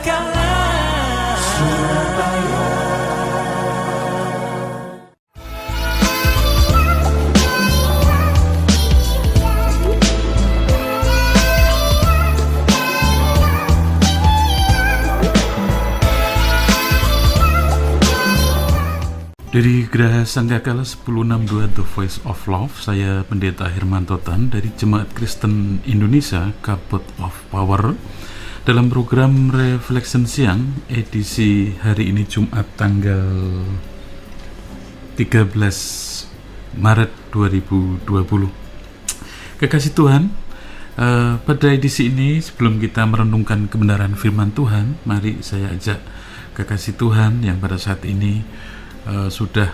kala. Dari Geraha Sanggakala 1062 The Voice of Love, saya Pendeta Hermanto Tan dari Jemaat Kristen Indonesia Kabut of Power dalam program Reflection Siang edisi hari ini Jumat tanggal 13 Maret 2020. Kekasih Tuhan, pada edisi ini sebelum kita merenungkan kebenaran firman Tuhan, mari saya ajak kekasih Tuhan yang pada saat ini sudah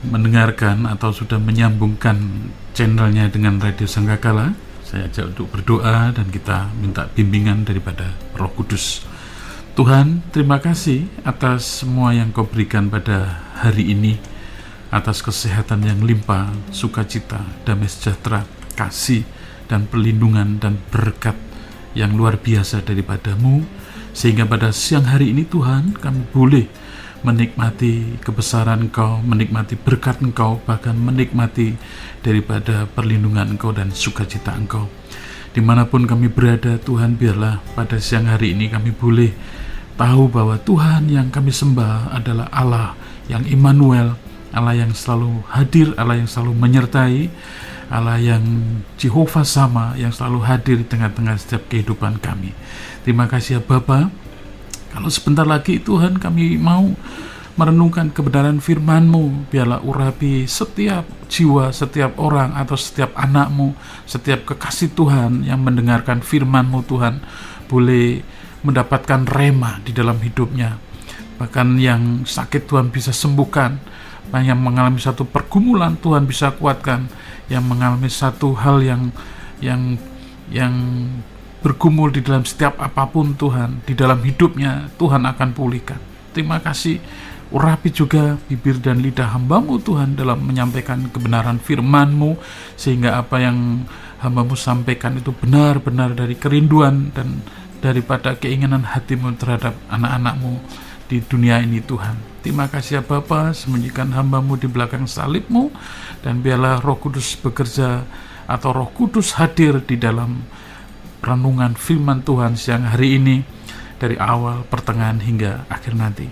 mendengarkan atau sudah menyambungkan channelnya dengan Radio Sanggakala, saya ajak untuk berdoa dan kita minta bimbingan daripada Roh Kudus. Tuhan, terima kasih atas semua yang Kau berikan pada hari ini, atas kesehatan yang limpah, sukacita, damai sejahtera, kasih dan perlindungan dan berkat yang luar biasa daripada-Mu, sehingga pada siang hari ini Tuhan kami boleh menikmati kebesaran Engkau, menikmati berkat Engkau, bahkan menikmati daripada perlindungan Engkau dan sukacita Engkau. Dimanapun kami berada, Tuhan, biarlah pada siang hari ini kami boleh tahu bahwa Tuhan yang kami sembah adalah Allah yang Immanuel, Allah yang selalu hadir, Allah yang selalu menyertai, Allah yang Jehovah Sama, yang selalu hadir di tengah-tengah setiap kehidupan kami. Terima kasih ya Bapa. Kalau sebentar lagi Tuhan kami mau merenungkan kebenaran firman-Mu, biarlah urapi setiap jiwa, setiap orang atau setiap anak-Mu, setiap kekasih Tuhan yang mendengarkan firman-Mu Tuhan, boleh mendapatkan rema di dalam hidupnya. Bahkan yang sakit Tuhan bisa sembuhkan, yang mengalami satu pergumulan Tuhan bisa kuatkan, yang mengalami satu hal yang bergumul di dalam setiap apapun Tuhan, di dalam hidupnya Tuhan akan pulihkan. Terima kasih, urapi juga bibir dan lidah hamba-Mu Tuhan dalam menyampaikan kebenaran firman-Mu, sehingga apa yang hamba-Mu sampaikan itu benar-benar dari kerinduan dan daripada keinginan hati-Mu terhadap anak-anak-Mu di dunia ini Tuhan. Terima kasih ya Bapa, sembunyikan hamba-Mu di belakang salib-Mu, dan biarlah Roh Kudus bekerja atau Roh Kudus hadir di dalam renungan firman Tuhan siang hari ini dari awal, pertengahan hingga akhir nanti.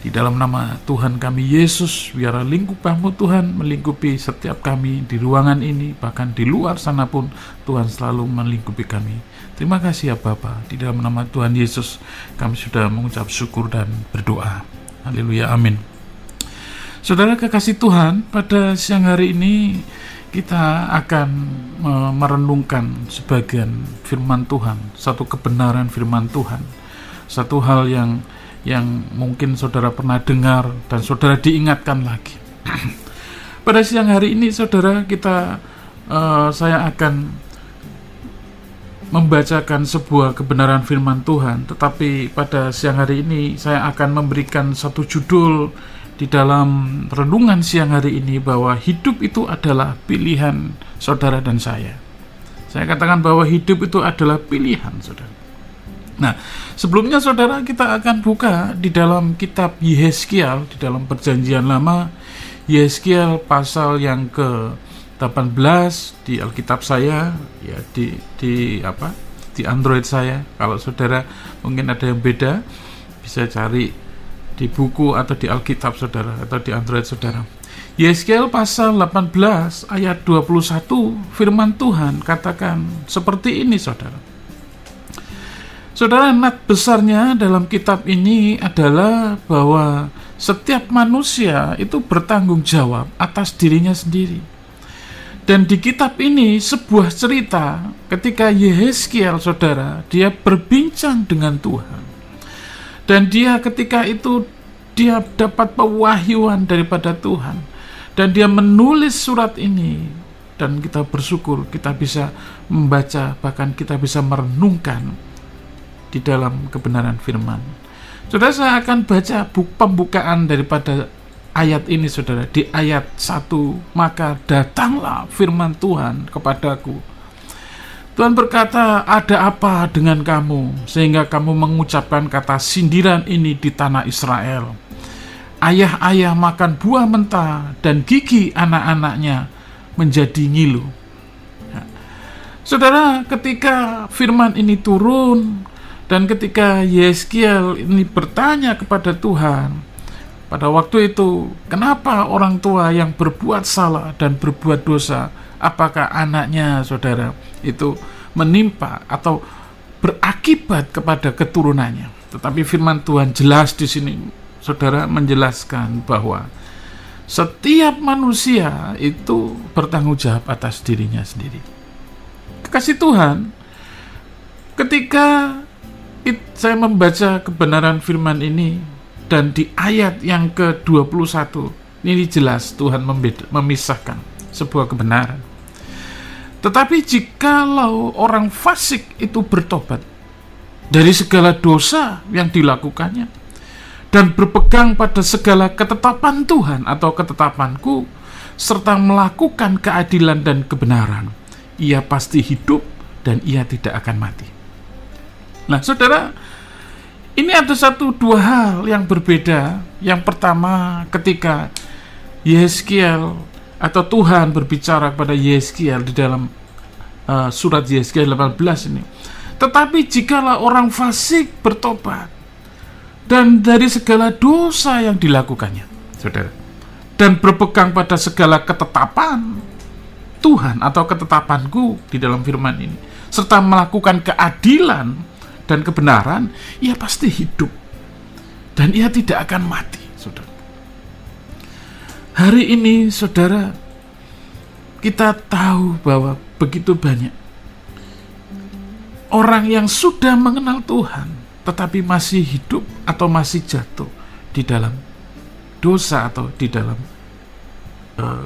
Di dalam nama Tuhan kami Yesus, biarlah lingkupan-Mu Tuhan melingkupi setiap kami di ruangan ini, bahkan di luar sana pun Tuhan selalu melingkupi kami. Terima kasih ya Bapa. Di dalam nama Tuhan Yesus kami sudah mengucap syukur dan berdoa. Haleluya, amin. Saudara kekasih Tuhan, pada siang hari ini kita akan merenungkan sebagian firman Tuhan, satu kebenaran firman Tuhan, satu hal yang mungkin saudara pernah dengar dan saudara diingatkan lagi. Pada siang hari ini saudara saya akan membacakan sebuah kebenaran firman Tuhan, tetapi pada siang hari ini saya akan memberikan satu judul di dalam renungan siang hari ini, bahwa hidup itu adalah pilihan saudara dan saya. Saya katakan bahwa hidup itu adalah pilihan saudara. Nah, sebelumnya saudara kita akan buka di dalam kitab Yehezkiel di dalam Perjanjian Lama, Yehezkiel pasal yang ke-18 di Alkitab saya, ya di Android saya. Kalau saudara mungkin ada yang beda, bisa cari di buku atau di Alkitab saudara atau di Android saudara. Yehezkiel pasal 18 ayat 21, firman Tuhan katakan seperti ini saudara. Saudara, nat besarnya dalam kitab ini adalah bahwa setiap manusia itu bertanggung jawab atas dirinya sendiri. Dan di kitab ini sebuah cerita ketika Yehezkiel saudara, dia berbincang dengan Tuhan. Dan dia ketika itu dia dapat pewahyuan daripada Tuhan, dan dia menulis surat ini, dan kita bersyukur kita bisa membaca, bahkan kita bisa merenungkan di dalam kebenaran firman. Saudara, saya akan baca pembukaan daripada ayat ini saudara. Di ayat 1, maka datanglah firman Tuhan kepadaku, Tuhan berkata, ada apa dengan kamu sehingga kamu mengucapkan kata sindiran ini di tanah Israel? Ayah-ayah makan buah mentah dan gigi anak-anaknya menjadi ngilu. Nah, saudara, ketika firman ini turun dan ketika Yeskiel ini bertanya kepada Tuhan, pada waktu itu, kenapa orang tua yang berbuat salah dan berbuat dosa, apakah anaknya, saudara, itu menimpa atau berakibat kepada keturunannya? Tetapi firman Tuhan jelas di sini, saudara, menjelaskan bahwa setiap manusia itu bertanggung jawab atas dirinya sendiri. Kekasih Tuhan, ketika saya membaca kebenaran firman ini, dan di ayat yang ke-21, ini jelas Tuhan memisahkan sebuah kebenaran. Tetapi jikalau orang fasik itu bertobat dari segala dosa yang dilakukannya dan berpegang pada segala ketetapan Tuhan atau ketetapanku, serta melakukan keadilan dan kebenaran, ia pasti hidup dan ia tidak akan mati. Nah, saudara, ini ada dua hal yang berbeda. Yang pertama, ketika Yeskiel atau Tuhan berbicara kepada Yeskiel di dalam surat Yeskiel 18 ini. Tetapi jikalau orang fasik bertobat dan dari segala dosa yang dilakukannya, saudara, dan berpegang pada segala ketetapan Tuhan atau ketetapanku di dalam firman ini, serta melakukan keadilan dan kebenaran, ia pasti hidup dan ia tidak akan mati, saudara. Hari ini, saudara, kita tahu bahwa begitu banyak orang yang sudah mengenal Tuhan tetapi masih hidup atau masih jatuh di dalam dosa atau di dalam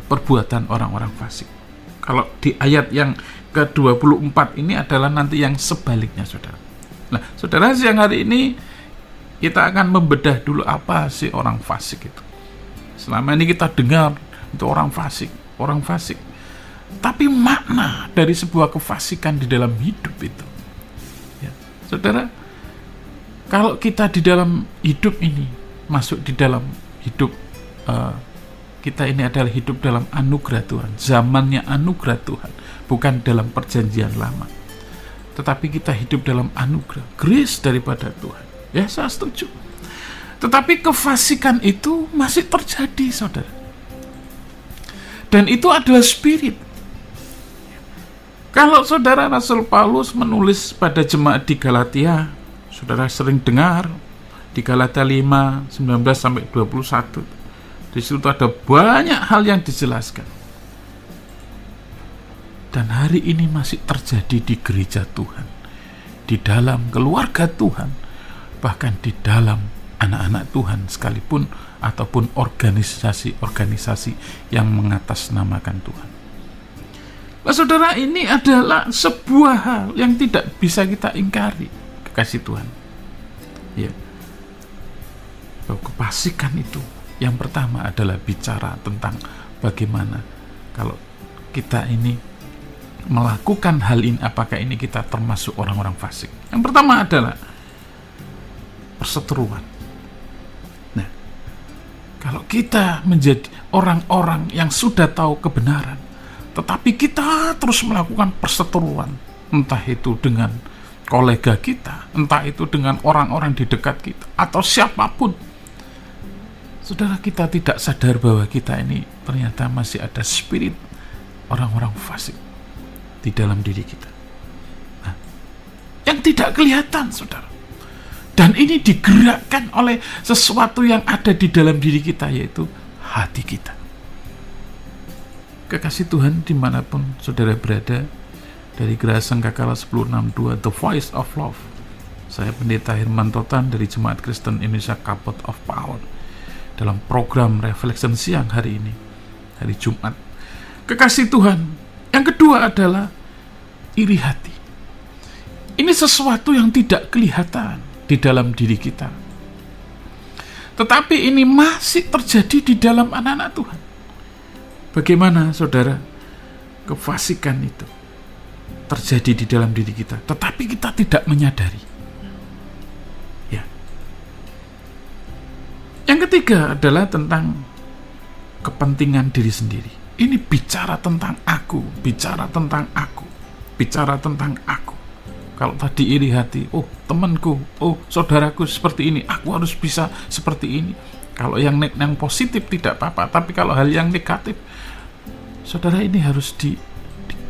perbuatan orang-orang fasik. Kalau di ayat yang ke-24 ini adalah nanti yang sebaliknya, saudara. Nah, saudara, siang hari ini kita akan membedah dulu apa sih orang fasik itu. Selama ini kita dengar itu orang fasik. Tapi makna dari sebuah kefasikan di dalam hidup itu, ya, saudara, kalau kita di dalam hidup ini masuk di dalam hidup kita ini adalah hidup dalam anugerah Tuhan, zamannya anugerah Tuhan, bukan dalam perjanjian lama. Tetapi kita hidup dalam anugerah, grace daripada Tuhan. Ya, saya setuju. Tetapi kefasikan itu masih terjadi, saudara. Dan itu adalah spirit. Kalau saudara Rasul Paulus menulis pada jemaat di Galatia, saudara sering dengar di Galatia 5, 19-21. Di situ ada banyak hal yang dijelaskan. Dan hari ini masih terjadi di gereja Tuhan, di dalam keluarga Tuhan, bahkan di dalam anak-anak Tuhan sekalipun, ataupun organisasi-organisasi yang mengatasnamakan Tuhan. Nah, saudara, ini adalah sebuah hal yang tidak bisa kita ingkari, kekasih Tuhan. Ya, bahwa kefasikan itu yang pertama adalah bicara tentang bagaimana kalau kita ini melakukan hal ini, apakah ini kita termasuk orang-orang fasik. Yang pertama adalah perseteruan. Nah, kalau kita menjadi orang-orang yang sudah tahu kebenaran, tetapi kita terus melakukan perseteruan, entah itu dengan kolega kita, entah itu dengan orang-orang di dekat kita, atau siapapun, saudara, kita tidak sadar bahwa kita ini ternyata masih ada spirit orang-orang fasik di dalam diri kita. Nah, yang tidak kelihatan, saudara. Dan ini digerakkan oleh sesuatu yang ada di dalam diri kita, yaitu hati kita. Kekasih Tuhan, dimanapun saudara berada, dari Geraha Sangkakala 1062 The Voice of Love, saya Pendeta Herman Totan dari Jemaat Kristen Indonesia Kapot of Power, dalam program Reflection Siang hari ini, hari Jumat. Kekasih Tuhan, yang kedua adalah iri hati. Ini sesuatu yang tidak kelihatan di dalam diri kita, tetapi ini masih terjadi di dalam anak-anak Tuhan. Bagaimana, saudara, kefasikan itu terjadi di dalam diri kita, tetapi kita tidak menyadari. Ya. Yang ketiga adalah tentang kepentingan diri sendiri. Ini bicara tentang aku, bicara tentang aku, bicara tentang aku. Kalau tadi iri hati, oh temanku, oh saudaraku seperti ini, aku harus bisa seperti ini. Kalau yang positif tidak apa-apa, tapi kalau hal yang negatif, saudara, ini harus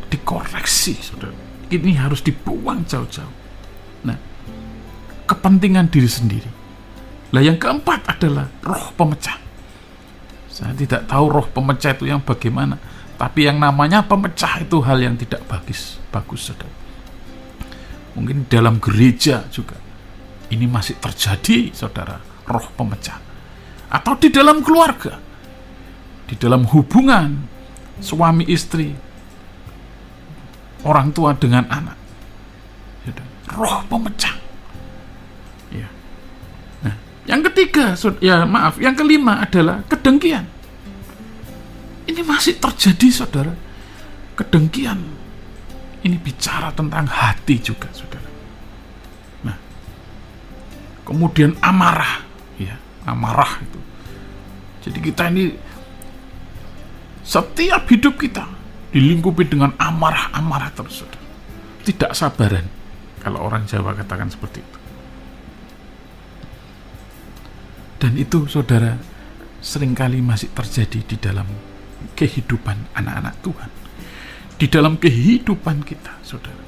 dikoreksi, saudara. Ini harus dibuang jauh-jauh. Nah, kepentingan diri sendiri. Lah yang keempat adalah roh pemecah. Saya tidak tahu roh pemecah itu yang bagaimana, tapi yang namanya pemecah itu hal yang tidak bagus, saudara. Mungkin dalam gereja juga ini masih terjadi, saudara, roh pemecah. Atau di dalam keluarga, di dalam hubungan suami istri, orang tua dengan anak, roh pemecah. Ya. Nah, yang ketiga, yang kelima adalah kedengkian. Ini masih terjadi, saudara, kedengkian. Ini bicara tentang hati juga, saudara. Nah, kemudian amarah, ya, amarah itu. Jadi kita ini setiap hidup kita dilingkupi dengan amarah-amarah terus, saudara. Tidak sabaran, kalau orang Jawa katakan seperti itu. Dan itu, saudara, seringkali masih terjadi di dalam kehidupan anak-anak Tuhan. Di dalam kehidupan kita, saudara.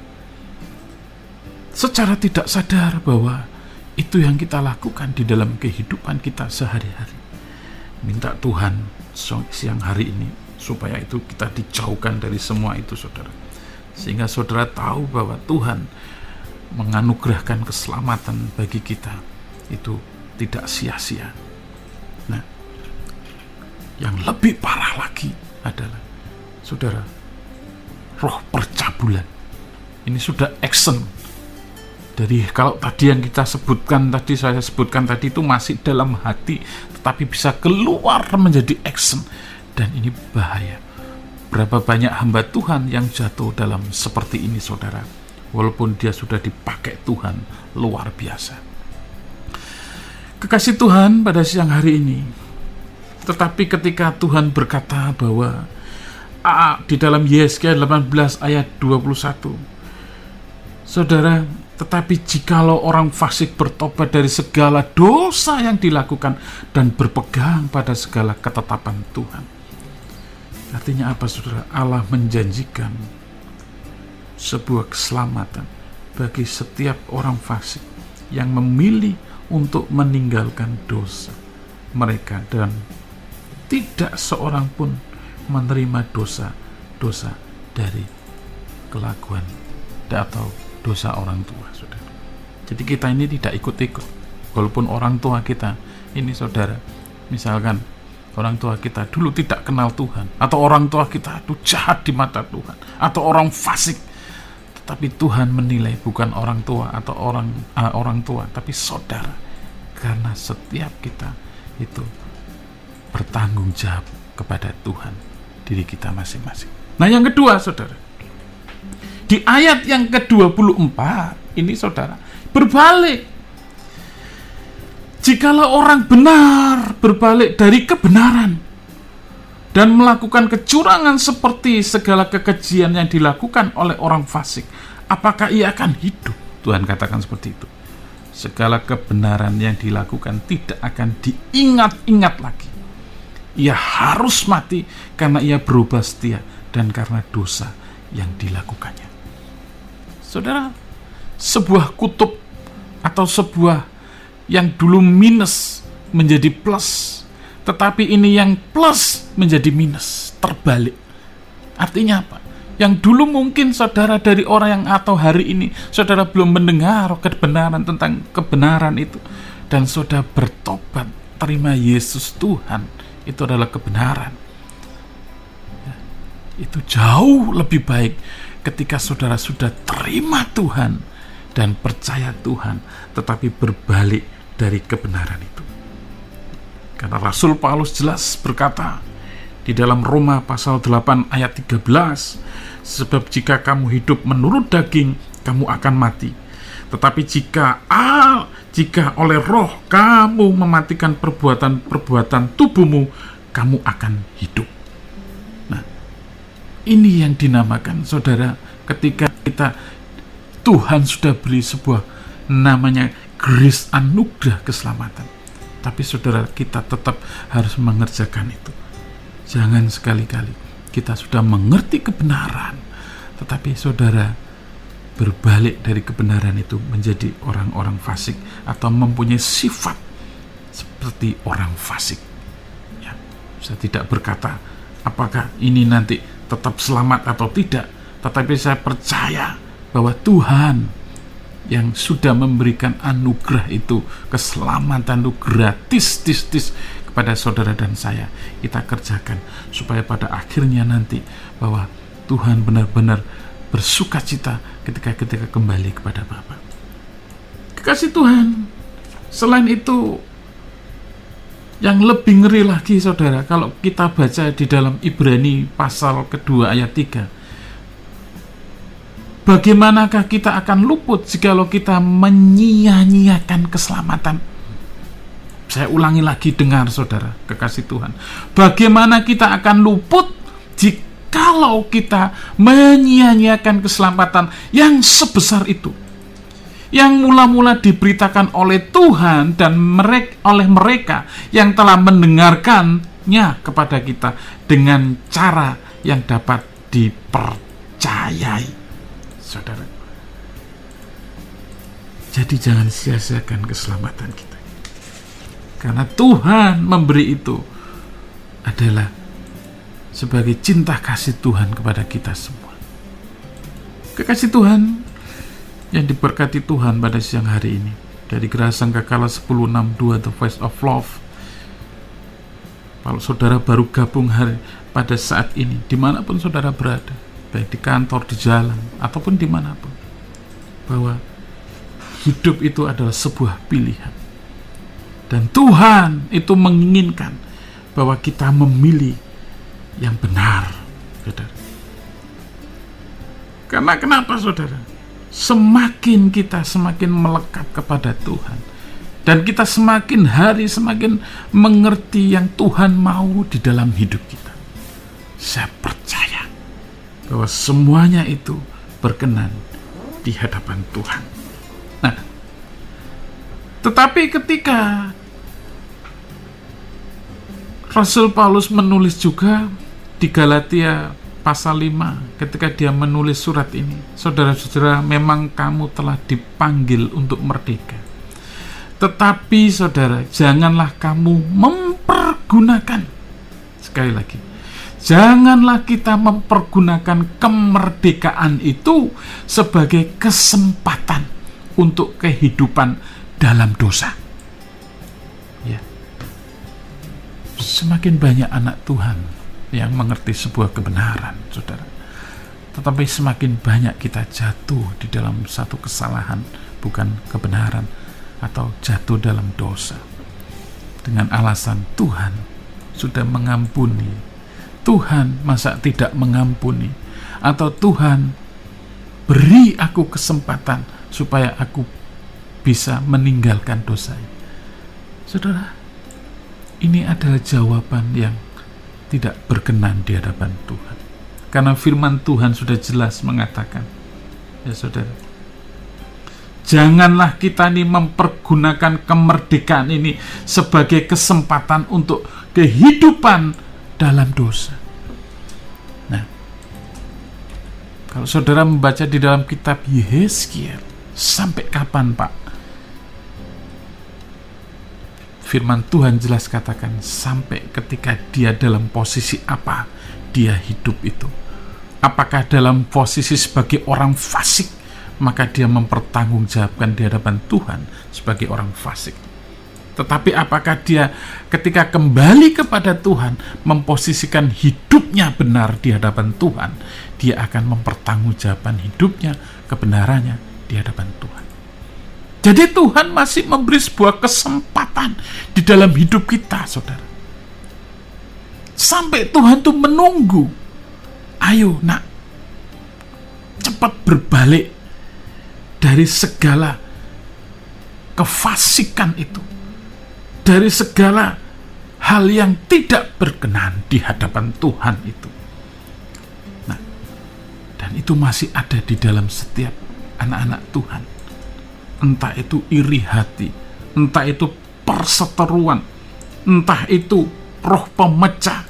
Secara tidak sadar bahwa itu yang kita lakukan di dalam kehidupan kita sehari-hari. Minta Tuhan siang hari ini supaya itu kita dijauhkan dari semua itu, saudara. Sehingga saudara tahu bahwa Tuhan menganugerahkan keselamatan bagi kita itu tidak sia-sia. Nah, yang lebih parah lagi adalah, saudara, roh percabulan. Ini sudah action. Dari kalau tadi yang saya sebutkan tadi itu masih dalam hati, tetapi bisa keluar menjadi action, dan ini bahaya. Berapa banyak hamba Tuhan yang jatuh dalam seperti ini, saudara, walaupun dia sudah dipakai Tuhan luar biasa. Kekasih Tuhan pada siang hari ini, tetapi ketika Tuhan berkata bahwa di dalam Yesaya 18 ayat 21, saudara, tetapi jikalau orang fasik bertobat dari segala dosa yang dilakukan dan berpegang pada segala ketetapan Tuhan. Artinya apa, saudara? Allah menjanjikan sebuah keselamatan bagi setiap orang fasik yang memilih untuk meninggalkan dosa mereka, dan tidak seorang pun menerima dosa dari kelakuan atau dosa orang tua, saudara. Jadi kita ini tidak ikut-ikut, walaupun orang tua kita ini, saudara, misalkan orang tua kita dulu tidak kenal Tuhan, atau orang tua kita itu jahat di mata Tuhan, atau orang fasik, tetapi Tuhan menilai bukan orang tua atau orang tua, tapi saudara, karena setiap kita itu bertanggung jawab kepada Tuhan, diri kita masing-masing. Nah, yang kedua, saudara, di ayat yang ke-24 ini, saudara, berbalik. Jikalau orang benar berbalik dari kebenaran dan melakukan kecurangan seperti segala kekejian yang dilakukan oleh orang fasik, apakah ia akan hidup? Tuhan katakan seperti itu. Segala kebenaran yang dilakukan tidak akan diingat-ingat lagi. Ia harus mati karena ia berubah setia dan karena dosa yang dilakukannya. Saudara, sebuah kutub atau sebuah yang dulu minus menjadi plus, tetapi ini yang plus menjadi minus, terbalik. Artinya apa? Yang dulu mungkin saudara dari orang yang atau hari ini saudara belum mendengar kebenaran tentang kebenaran itu, dan saudara bertobat, terima Yesus Tuhan, itu adalah kebenaran. Itu jauh lebih baik ketika saudara sudah terima Tuhan dan percaya Tuhan, tetapi berbalik dari kebenaran itu. Karena Rasul Paulus jelas berkata Di dalam Roma pasal 8 ayat 13, sebab jika kamu hidup menurut daging, kamu akan mati. Tetapi jika oleh roh kamu mematikan perbuatan tubuhmu, kamu akan hidup. Nah, ini yang dinamakan, saudara, ketika Tuhan sudah beri sebuah namanya grace, anugerah keselamatan. Tapi saudara, kita tetap harus mengerjakan itu. Jangan sekali-kali kita sudah mengerti kebenaran, tetapi saudara berbalik dari kebenaran itu menjadi orang-orang fasik atau mempunyai sifat seperti orang fasik. Ya, saya tidak berkata apakah ini nanti tetap selamat atau tidak, tetapi saya percaya bahwa Tuhan yang sudah memberikan anugerah itu, keselamatan itu gratis kepada saudara dan saya, kita kerjakan supaya pada akhirnya nanti bahwa Tuhan benar-benar bersuka cita ketika kembali kepada Bapa. Kekasih Tuhan, selain itu yang lebih ngeri lagi, saudara, kalau kita baca di dalam Ibrani pasal kedua ayat 3, bagaimanakah kita akan luput jikalau kita menyia-nyiakan keselamatan? Saya ulangi lagi, dengar saudara, kekasih Tuhan. Bagaimana kita akan luput jikalau kita menyia-nyiakan keselamatan yang sebesar itu, yang mula-mula diberitakan oleh Tuhan dan oleh mereka yang telah mendengarkannya kepada kita dengan cara yang dapat dipercayai, saudara. Jadi jangan sia-siakan keselamatan kita, karena Tuhan memberi itu adalah sebagai cinta kasih Tuhan kepada kita semua. Kekasih Tuhan yang diberkati Tuhan pada siang hari ini, dari Geraha Sangkakala 1062 The Voice of Love, kalau saudara baru gabung pada saat ini, dimanapun saudara berada, baik di kantor, di jalan, ataupun dimanapun, bahwa hidup itu adalah sebuah pilihan. Dan Tuhan itu menginginkan bahwa kita memilih yang benar, saudara. Karena kenapa, saudara? Semakin kita semakin melekat kepada Tuhan, dan kita semakin hari semakin mengerti yang Tuhan mau di dalam hidup kita, saya percaya bahwa semuanya itu berkenan di hadapan Tuhan. Nah, tetapi ketika Rasul Paulus menulis juga di Galatia pasal 5, ketika dia menulis surat ini, saudara-saudara, memang kamu telah dipanggil untuk merdeka. Tetapi saudara, janganlah kamu mempergunakan, sekali lagi, janganlah kita mempergunakan kemerdekaan itu sebagai kesempatan untuk kehidupan dalam dosa. Ya. Semakin banyak anak Tuhan yang mengerti sebuah kebenaran, saudara, tetapi semakin banyak kita jatuh di dalam satu kesalahan, bukan kebenaran, atau jatuh dalam dosa dengan alasan Tuhan sudah mengampuni, Tuhan masa tidak mengampuni, atau Tuhan beri aku kesempatan supaya aku bisa meninggalkan dosa. Saudara, ini adalah jawaban yang tidak berkenan di hadapan Tuhan, karena firman Tuhan sudah jelas mengatakan, ya saudara, janganlah kita ini mempergunakan kemerdekaan ini sebagai kesempatan untuk kehidupan dalam dosa. Nah, kalau saudara membaca di dalam kitab Yehezkiel, sampai kapan, Pak? Firman Tuhan jelas katakan, sampai ketika dia dalam posisi apa dia hidup itu. Apakah dalam posisi sebagai orang fasik, maka dia mempertanggungjawabkan di hadapan Tuhan sebagai orang fasik. Tetapi apakah dia ketika kembali kepada Tuhan, memposisikan hidupnya benar di hadapan Tuhan, dia akan mempertanggungjawabkan hidupnya, kebenarannya di hadapan Tuhan. Jadi Tuhan masih memberi sebuah kesempatan di dalam hidup kita, saudara. Sampai Tuhan tuh menunggu. Ayo nak, cepat berbalik dari segala kefasikan itu, dari segala hal yang tidak berkenan di hadapan Tuhan itu. Nah, dan itu masih ada di dalam setiap anak-anak Tuhan. Entah itu iri hati, entah itu perseteruan, entah itu roh pemecah,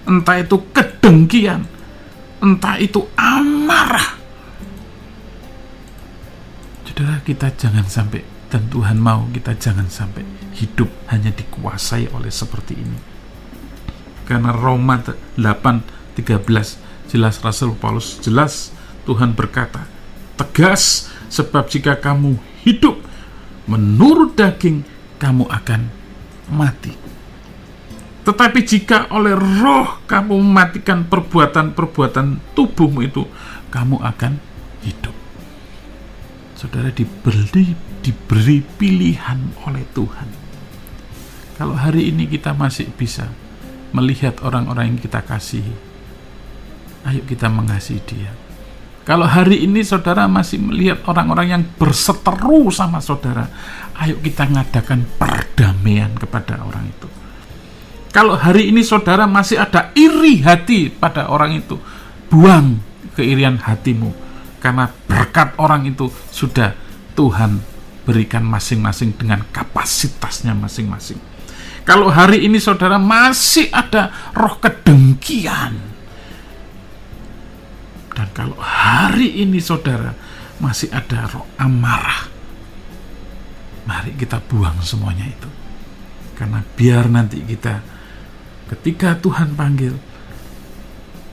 entah itu kedengkian, entah itu amarah. Saudara, kita jangan sampai, dan Tuhan mau kita jangan sampai hidup hanya dikuasai oleh seperti ini. Karena Roma 8:13 jelas, Rasul Paulus jelas, Tuhan berkata tegas, sebab jika kamu hidup menurut daging, kamu akan mati. Tetapi jika oleh roh kamu mematikan perbuatan-perbuatan tubuhmu itu, kamu akan hidup. Saudara, diberi pilihan oleh Tuhan. Kalau hari ini kita masih bisa melihat orang-orang yang kita kasihi, ayo kita mengasihi dia. Kalau hari ini saudara masih melihat orang-orang yang berseteru sama saudara, ayo kita ngadakan perdamaian kepada orang itu. Kalau hari ini saudara masih ada iri hati pada orang itu, buang keirian hatimu, karena berkat orang itu sudah Tuhan berikan masing-masing dengan kapasitasnya masing-masing. Kalau hari ini saudara masih ada roh kedengkian, dan kalau hari ini saudara masih ada roh amarah, mari kita buang semuanya itu. Karena biar nanti kita, ketika Tuhan panggil,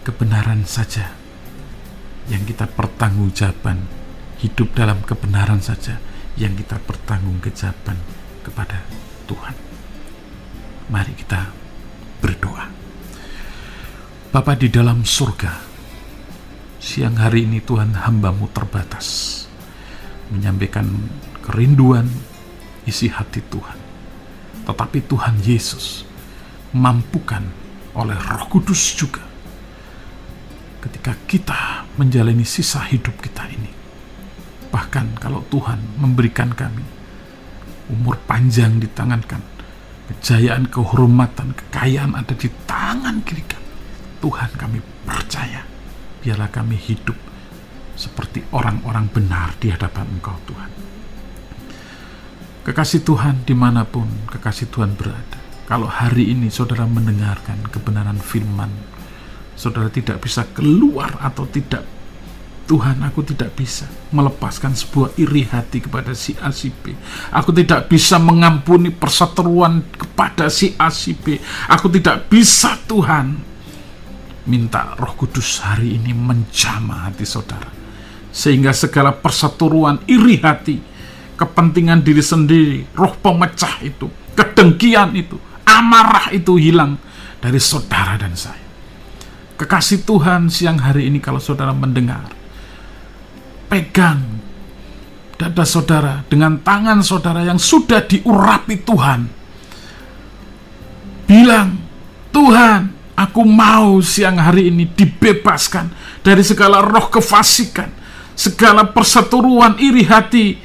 kebenaran saja yang kita pertanggungjaban, hidup dalam kebenaran saja yang kita pertanggungjaban kepada Tuhan. Mari kita berdoa. Bapa di dalam surga, siang hari ini Tuhan, hamba-Mu terbatas menyampaikan kerinduan isi hati Tuhan. Tetapi Tuhan Yesus mampukan oleh Roh Kudus juga ketika kita menjalani sisa hidup kita ini. Bahkan kalau Tuhan memberikan kami umur panjang di tangan kami, kejayaan, kehormatan, kekayaan ada di tangan kiri kami, Tuhan, kami percaya, biarlah kami hidup seperti orang-orang benar di hadapan Engkau, Tuhan. Kekasih Tuhan, dimanapun kekasih Tuhan berada, kalau hari ini saudara mendengarkan kebenaran firman, saudara tidak bisa keluar atau tidak, Tuhan, aku tidak bisa melepaskan sebuah iri hati kepada si A, si B. Aku tidak bisa mengampuni perseteruan kepada si A, si B. Aku tidak bisa, Tuhan. Minta Roh Kudus hari ini menjamah hati saudara, sehingga segala perseteruan, iri hati, kepentingan diri sendiri, roh pemecah itu, kedengkian itu, amarah itu hilang dari saudara dan saya. Kekasih Tuhan, siang hari ini kalau saudara mendengar, pegang dada saudara dengan tangan saudara yang sudah diurapi Tuhan. Bilang, Tuhan, aku mau siang hari ini dibebaskan dari segala roh kefasikan, segala perseteruan, iri hati,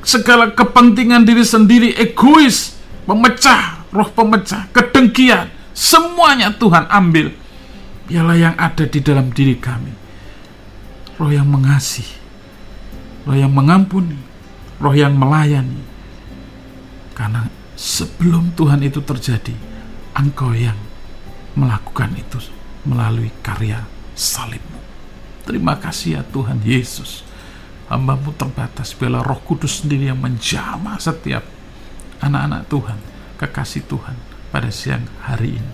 segala kepentingan diri sendiri, egois, pemecah, roh pemecah, kedengkian, semuanya Tuhan ambil. Biarlah yang ada di dalam diri kami roh yang mengasihi, roh yang mengampuni, roh yang melayani. Karena sebelum Tuhan itu terjadi, Engkau yang melakukan itu melalui karya salib-Mu. Terima kasih ya Tuhan Yesus. Hamba-Mu terbatas, biarlah Roh Kudus sendiri yang menjamah setiap anak-anak Tuhan, kekasih Tuhan pada siang hari ini.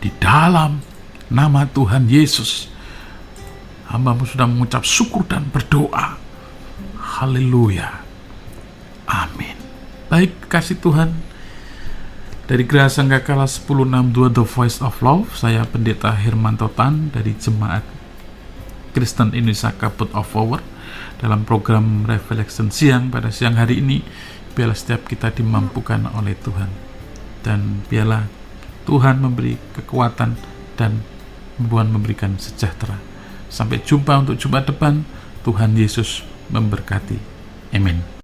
Di dalam nama Tuhan Yesus, hamba-Mu sudah mengucap syukur dan berdoa. Haleluya. Amin. Baik, kasih Tuhan, dari Geraha Sangkakala 1062 The Voice of Love, saya Pendeta Hermanto Tan dari Jemaat Kristen Indonesia Cup of Power, dalam program Reflection Siang pada siang hari ini. Biarlah setiap kita dimampukan oleh Tuhan, dan biarlah Tuhan memberi kekuatan dan Tuhan memberikan sejahtera. Sampai jumpa untuk Jumat depan. Tuhan Yesus memberkati. Amin.